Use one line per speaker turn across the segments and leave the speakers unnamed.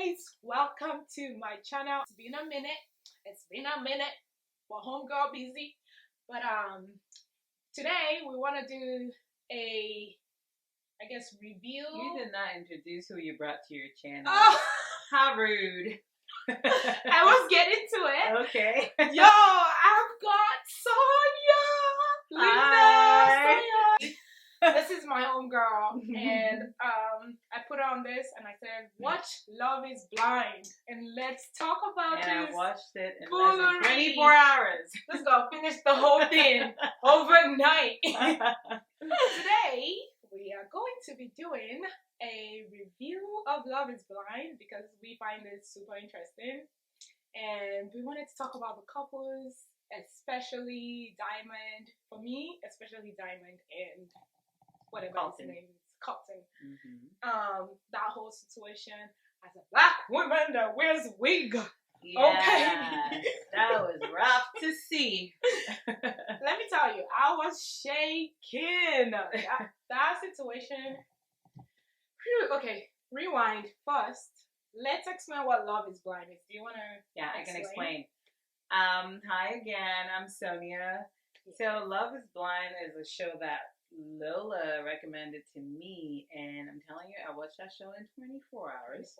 guys, welcome to my channel. It's been a minute. Well, homegirl busy, but today we want to do a, I guess, review.
You did not introduce who you brought to your channel.
Oh,
How rude.
I was getting to it.
Okay.
Yo, I've got Sonia.
Hi.
Sonia. This is my homegirl, and I put on this and I said, watch Love is Blind and let's talk about
And
this.
I watched it in
foolery.
less than 24 hours.
Let's go finish the whole thing overnight. Today we are going to be doing a review of Love is Blind because we find it super interesting, and we wanted to talk about the couples, especially Diamond. For me, especially Diamond and whatever
Carlton.
his name is, Carlton.
Mm-hmm.
That whole situation as a black woman that wears a wig.
Yeah,
Okay.
that was rough to see.
Let me tell you, I was shaking. That situation. Phew, okay, rewind first. Let's explain what Love is Blind is. Do you want to?
Yeah, I can explain. Hi again, I'm Sonia. So Love is Blind is a show that Lola recommended to me, and I'm telling you, I watched that show in 24 hours.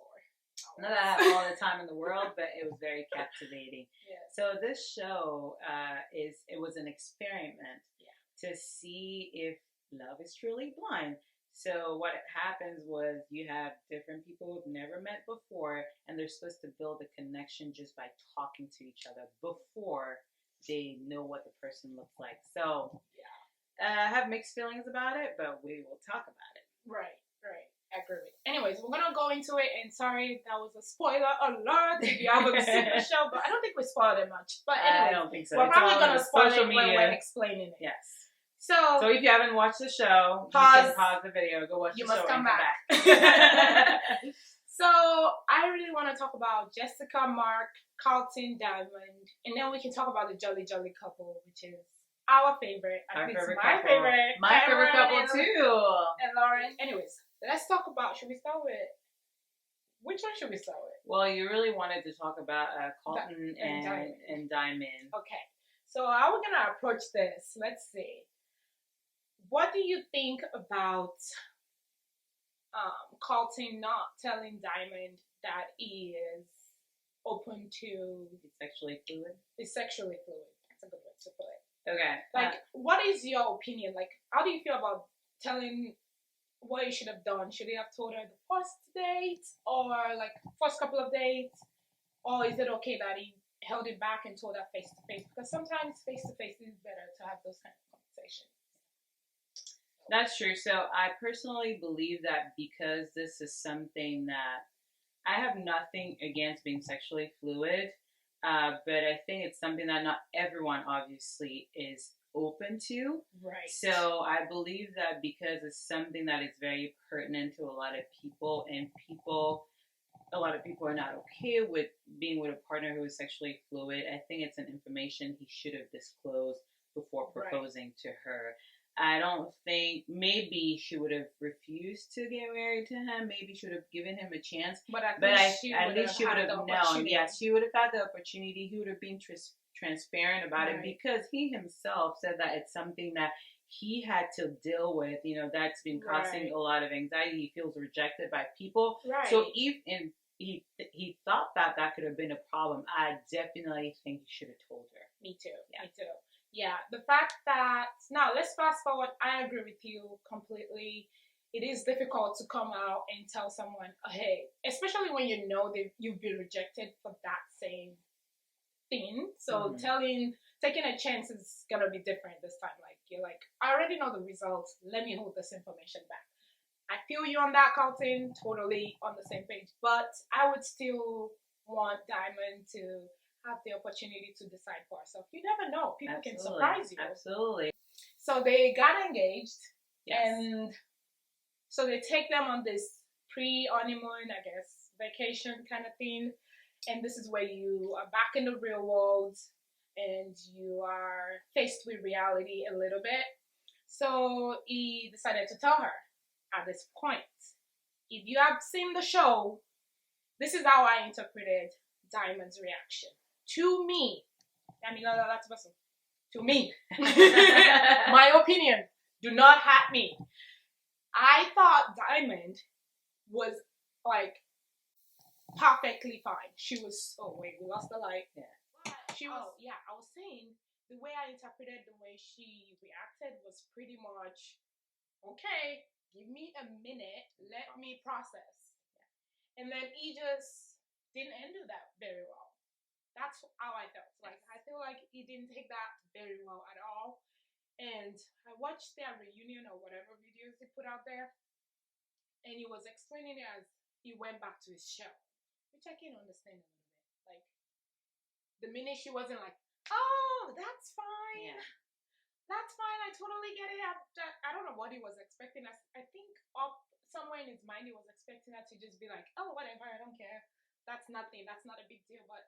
Not that I have all the time in the world, but it was very captivating.
Yes.
So this show it was an experiment to see if love is truly blind. So what happens was you have different people who've never met before, and they're supposed to build a connection just by talking to each other before they know what the person looks like. So I have mixed feelings about it, but we will talk about it.
Right. I agree. Anyways, we're gonna go into it, and sorry, that was a spoiler alert if you haven't seen the show, but I don't think we spoiled it much. But anyway,
I don't think so.
we're probably gonna spoil it
social
when
media.
we're explaining it.
Yes.
So
if you haven't watched the show,
Pause.
you can pause the video, go watch
You
the show,
must come
and
back.
back.
So I really want to talk about Jessica, Mark, Carlton, Diamond, and then we can talk about the Jolly couple, which is our favorite. I think it's my favorite.
My favorite couple
and,
too.
And Lauren. Anyways, let's talk about. Should we start with? Which one should we start with?
Well, you really wanted to talk about Carlton
Diamond.
and Diamond.
Okay, so how we're gonna approach this? Let's see. What do you think about Carlton not telling Diamond that he is open to?
He's sexually fluid.
Is sexually fluid. That's a good way to put it.
Okay.
Like, what is your opinion? Like, how do you feel about telling what he should have done? Should he have told her the first date, or like first couple of dates, or is it okay that he held it back and told her face to face? Because sometimes face to face is better to have those kind of conversations.
That's true. So I personally believe that because this is something that I have nothing against being sexually fluid, but I think it's something that not everyone obviously is open to.
Right.
So I believe that because it's something that is very pertinent to a lot of people, and a lot of people are not okay with being with a partner who is sexually fluid, I think it's an information he should have disclosed before proposing to her. I don't think, maybe she would have refused to get married to him. Maybe she would have given him a chance.
But at least she would have known.
Yes, she would have had the opportunity. He would have been transparent about it, because he himself said that it's something that he had to deal with. You know, that's been causing a lot of anxiety. He feels rejected by people.
Right.
So if he thought that could have been a problem, I definitely think he should have told her.
Me too. Yeah, the fact that, now let's fast forward. I agree with you completely. It is difficult to come out and tell someone, hey, especially when you know that you've been rejected for that same thing. So taking a chance is going to be different this time. Like, you're like, I already know the results. Let me hold this information back. I feel you on that, Carlton. Totally on the same page. But I would still want Diamond to have the opportunity to decide for herself. You never know. People can surprise you.
Absolutely.
So they got engaged.
Yes.
And so they take them on this pre-honeymoon, I guess, vacation kind of thing. And this is where you are back in the real world and you are faced with reality a little bit. So he decided to tell her at this point. If you have seen the show, this is how I interpreted Diamond's reaction to me. I mean, that's person. To me, my opinion. Do not hat me. I thought Diamond was like perfectly fine. She was. Oh wait, we lost the light.
Yeah.
She was. Oh yeah, I was saying the way I interpreted the way she reacted was pretty much okay. Give me a minute. Let me process. And then he just didn't handle that very well. That's how I felt. Like I feel like he didn't take that very well at all. And I watched their reunion or whatever videos they put out there, and he was explaining it as he went back to his shell, which I can understand a little bit. Like the minute she wasn't like, "Oh, that's fine,
Yeah.
that's fine, I totally get it." I don't know what he was expecting. I think up somewhere in his mind he was expecting her to just be like, "Oh, whatever, I don't care. That's nothing. That's not a big deal." But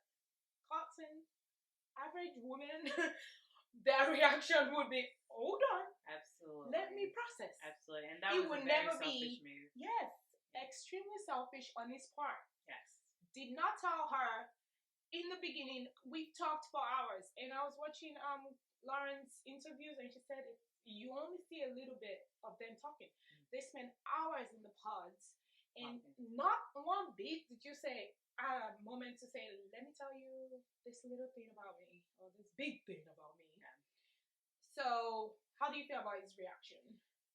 Carlton, average woman, their reaction would be, "Hold on,
absolutely,
let me process."
Absolutely, and that
it
was
would
a very
never
selfish
be
move.
Yes, extremely selfish on his part.
Yes,
did not tell her in the beginning. We talked for hours, and I was watching Lauren's interviews, and she said you only see a little bit of them talking. They spend hours in the pods, and not one bit did you say a moment to say, "Let me tell you this little thing about me," or "this big thing about me."
Yeah.
So, how do you feel about his reaction?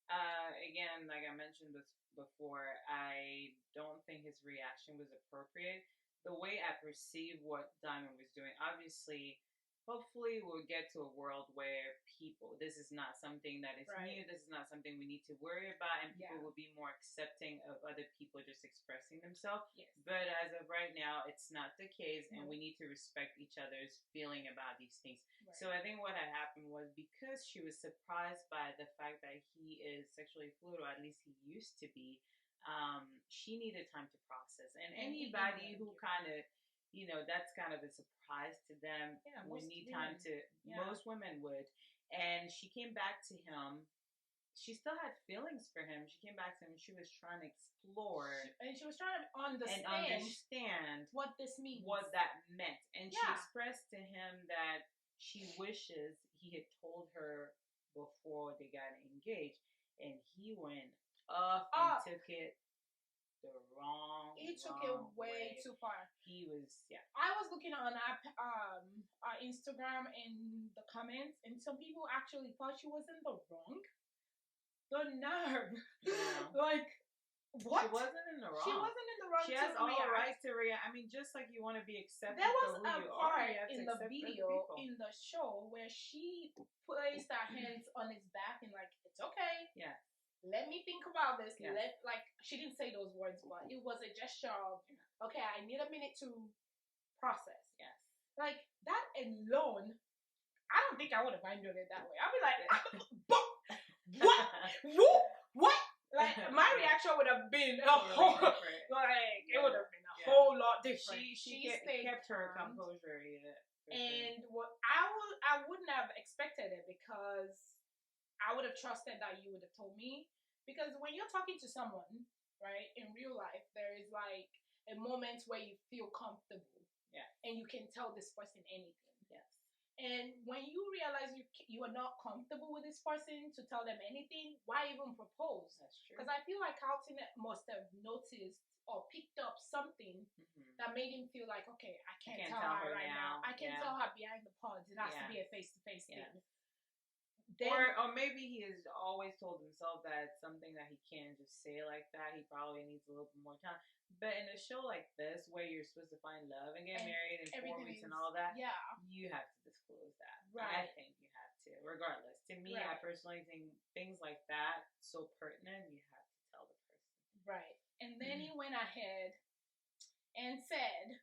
Again, like I mentioned this before, I don't think his reaction was appropriate. The way I perceive what Diamond was doing, obviously, hopefully we'll get to a world where this is not something that is
Right.
new, this is not something we need to worry about, and people
Yeah.
will be more accepting of other people just expressing themselves.
Yes.
But as of right now, it's not the case, and
No.
we need to respect each other's feeling about these things.
Right.
So I think what had happened was because she was surprised by the fact that he is sexually fluid, or at least he used to be, she needed time to process. And anybody who kind of, that's kind of a surprise to them.
Yeah,
would need time to. Yeah. Most women would. And she came back to him. She still had feelings for him. She came back to him and she was trying to explore.
And she was trying to understand what this means.
What that meant. And she expressed to him that she wishes he had told her before they got engaged. And he went up and took it the wrong
He took it way too far.
He was,
I was looking on our Instagram in the comments, and some people actually thought she was in the wrong. The nerve.
Yeah.
Like, what?
She wasn't in the wrong.
She wasn't in the wrong.
She has all the rights to react. I mean, just like you want to be accepted.
There was
for who
a
you
part
are,
in the video, in the show, where she placed her hands on his back and like, "It's okay.
Yeah.
Let me think about this."
Yeah.
She didn't say those words, but it was a gesture of, "Okay, I need a minute to process."
Yes.
Like that alone, I don't think I would have handled it that way. I'd be like, what? Like my reaction would have been it would have been a whole lot different.
She kept her composure. Yeah.
And what I wouldn't have expected it, because I would have trusted that you would have told me. Because when you're talking to someone, right, in real life, there is like a moment where you feel comfortable.
Yeah.
And you can tell this person anything.
Yes.
And when you realize you are not comfortable with this person to tell them anything, why even propose?
That's true.
Because I feel like Carlton must have noticed or picked up something that made him feel like, okay, I can't tell her right now. I can tell her behind the pods. It has to be a face-to-face thing.
Or maybe he has always told himself that it's something that he can't just say like that. He probably needs a little bit more time. But in a show like this, where you're supposed to find love and get married in 4 weeks and all that, you have to disclose that. Right. I think you have to, regardless. To me, I personally think things like that, so pertinent, you have to tell the person. Right. And then he went ahead and said,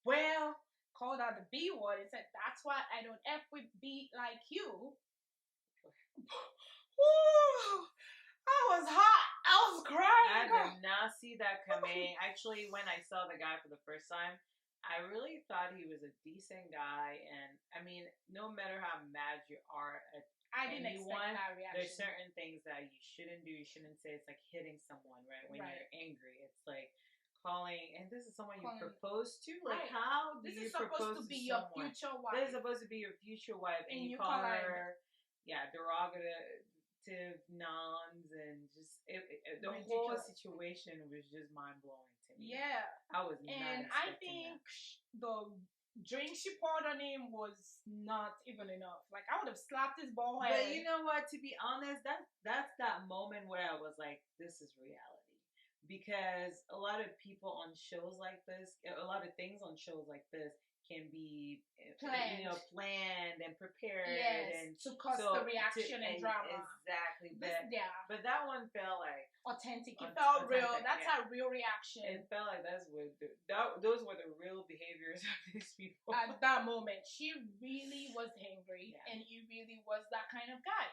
well, called out the B word and said, "That's why I don't F with B like you." Woo! I was hot. I was crying. I did not see that coming. Actually, when I saw the guy for the first time, I really thought he was a decent guy. And I mean, no matter how mad you are at anyone, there's certain things that you shouldn't do. You shouldn't say. It's like hitting someone, right? When you're angry, it's like calling, and this is someone you
Calling-
proposed to. Like,
Right.
how do
This
you
is supposed
propose
to be
to
your
someone?
future wife.
This is supposed to be your future wife, and you call her, derogative nouns, and just the whole
Ridiculous.
situation was just mind blowing to me.
Yeah.
I was not
And I
expecting
think the drink she poured on him was not even enough. Like, I would have slapped his bald
that.
head.
But you know what? To be honest, that's that moment where I was like, this is reality. Because a lot of people on shows like this, a lot of things on shows like this can be planned and prepared,
yes,
and
to cause the reaction and drama.
Exactly.
Yeah.
But that one felt like
authentic. It felt real. That's
yeah.
a real reaction.
It felt like those were the real behaviors of these people.
At that moment, she really was angry,
Yeah.
and he really was that kind of guy.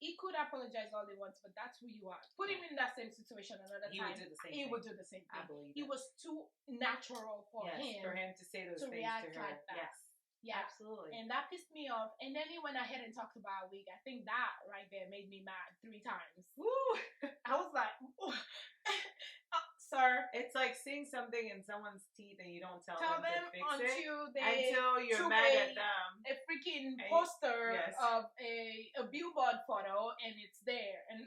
He could apologize all he wants, but that's who you are. Put him in that same situation another time. He would do the same thing.
I believe
it was too natural for him
to say those things
react
to her.
like that.
Yes.
Yeah,
absolutely.
And that pissed me off. And then he went ahead and talked about a wig. I think that right there made me mad 3 times.
Woo!
I was like, sir.
It's like seeing something in someone's teeth and you don't tell them to fix
until
you're mad at them.
A freaking poster of a billboard photo, and it's there. And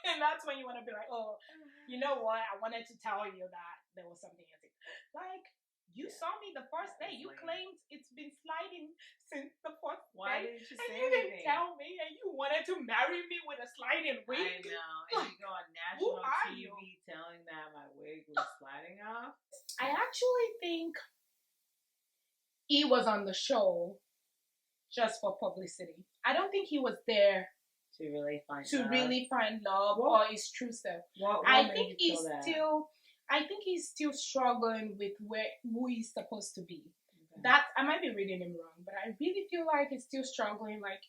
and that's when you want to be like, oh, you know what? I wanted to tell you that there was something else. Like, you saw me the first day. You claimed it's been sliding since the first day.
Why didn't you say anything?
You didn't tell me, and you wanted to marry me with a sliding wig.
I know. And you go on national TV telling that my wig was sliding off.
I actually think he was on the show just for publicity. I don't think he was there
to really find
love or his true self. I think he's still struggling with who he's supposed to be. Okay. That I might be reading him wrong, but I really feel like he's still struggling. Like,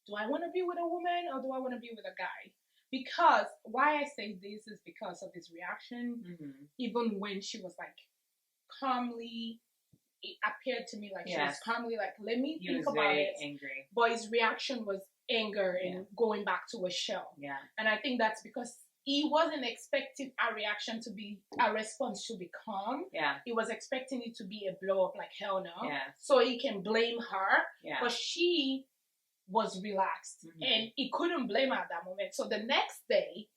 do I want to be with a woman or do I want to be with a guy? Because why I say this is because of his reaction. Mm-hmm. Even when she was like calmly, it appeared to me like she was calmly like, let me think about it.
Angry.
But his reaction was anger and going back to a shell.
Yeah.
And I think that's because he wasn't expecting a response to be calm.
Yeah.
He was expecting it to be a blow up like hell no.
Yeah.
So he can blame her.
Yeah.
But she was relaxed. Mm-hmm. And he couldn't blame her at that moment. So the next day,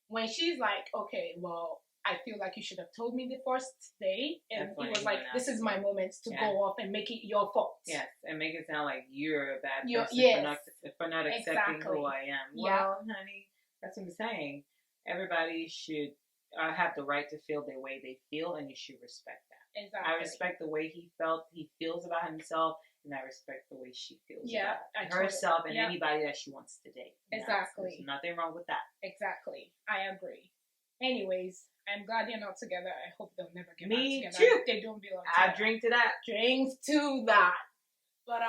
when she's like, okay, well, I feel like you should have told me the first day. And he was like, this is my moment to go off and make it your fault.
Yes, and make it sound like you're a bad person for not accepting who I am. Well, honey, that's what I'm saying. Everybody should have the right to feel the way they feel, and you should respect that. Exactly. I respect the way he feels about himself, and I respect the way she feels about herself and anybody that she wants to date.
Exactly.
There's nothing wrong with that.
Exactly. I agree. Anyways, I'm glad they're not together. I hope they'll never get back together.
Me too.
They don't belong together.
I drink to that.
Drinks to that. But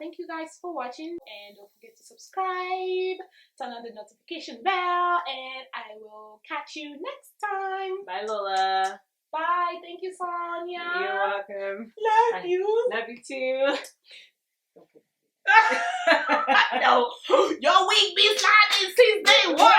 thank you guys for watching, and don't forget to subscribe, turn on the notification bell, and I will catch you next time.
Bye, Lola.
Bye. Thank you, Sonia.
You're welcome.
Love you.
Love you too.
No, your week been sliding since day one.